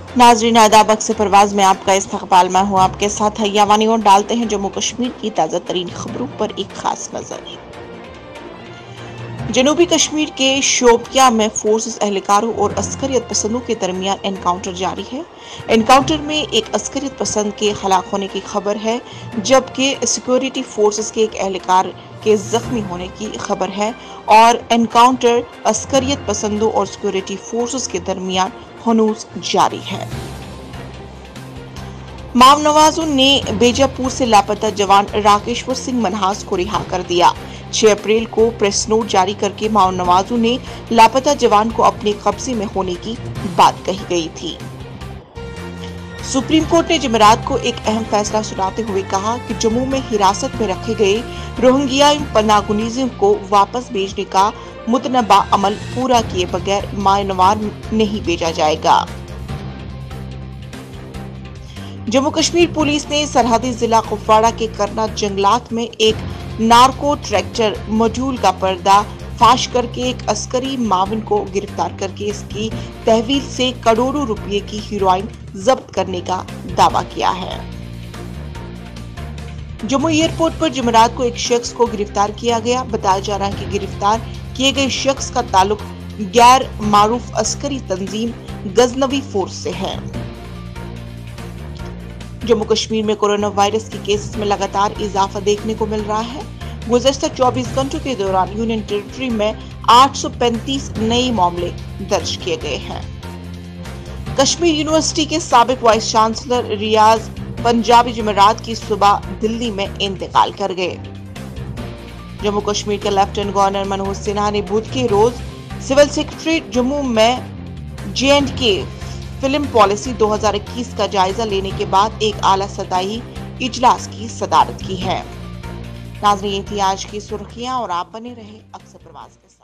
नाज़रीन आदाब, अक्स परवाज में आपका इस्तकबाल। मैं हूँ आपके साथ हयावानी और डालते हैं जम्मू कश्मीर की ताज़ा तरीन खबरों पर एक खास नजर। जनूबी कश्मीर के शोपियां में फोर्सेस एहलकारों और अस्करियत पसंदों के दरमियान एनकाउंटर जारी है। एनकाउंटर में एक अस्करियत पसंद के हलाक होने की खबर है, जबकि सिक्योरिटी फोर्सेस के एक एहलकार के जख्मी होने की खबर है और एनकाउंटर अस्करियत पसंदों और सिक्योरिटी फोर्सेस के दरमियान हनूज जारी है। माम नवाजों ने बेजापुर से लापता जवान राकेश्वर सिंह मनहास को रिहा कर दिया। 6 अप्रैल को प्रेस नोट जारी करके माम नवाजों ने लापता जवान को अपने कब्जे में होने की बात कही गई थी। सुप्रीम कोर्ट ने जुमेरात को एक अहम फैसला सुनाते हुए कहा कि जम्मू में हिरासत में रखे गए रोहिंग्या पनागुनीज़ों को वापस भेजने का मुतनबा अमल पूरा किए बगैर म्यांमार नहीं भेजा जाएगा। जम्मू कश्मीर पुलिस ने सरहदी जिला कुपवाड़ा के करना जंगलात में एक नार्को ट्रैक्टर मॉड्यूल का पर्दा फाश करके एक अस्करी माविन को गिरफ्तार करके इसकी तहवील से करोड़ों रुपए की हेरोइन जब्त करने का दावा किया है। जम्मू एयरपोर्ट पर जुमेरात को एक शख्स को गिरफ्तार किया गया। बताया जा रहा है कि गिरफ्तार किए गए शख्स का ताल्लुक गैर मारूफ अस्करी तंजीम गजनवी फोर्स से है। जम्मू कश्मीर में कोरोना वायरस के केसेस में लगातार इजाफा देखने को मिल रहा है। गुज़श्ता 24 घंटों के दौरान यूनियन टेरिटरी में 835 नए मामले दर्ज किए गए हैं। कश्मीर यूनिवर्सिटी के साबिक वाइस चांसलर रियाज पंजाबी जुमेरात की सुबह दिल्ली में इंतकाल कर गए। जम्मू कश्मीर के लेफ्टिनेंट गवर्नर मनोज सिन्हा ने बुध के रोज सिविल सेक्रेटरीट जम्मू में J&K फिल्म पॉलिसी 2021 का जायजा लेने के बाद एक आला सतही इजलास की सदारत की है। नाज़रीन, ये थी आज की सुर्खियां और आप बने रहे अक्स परवाज के साथ।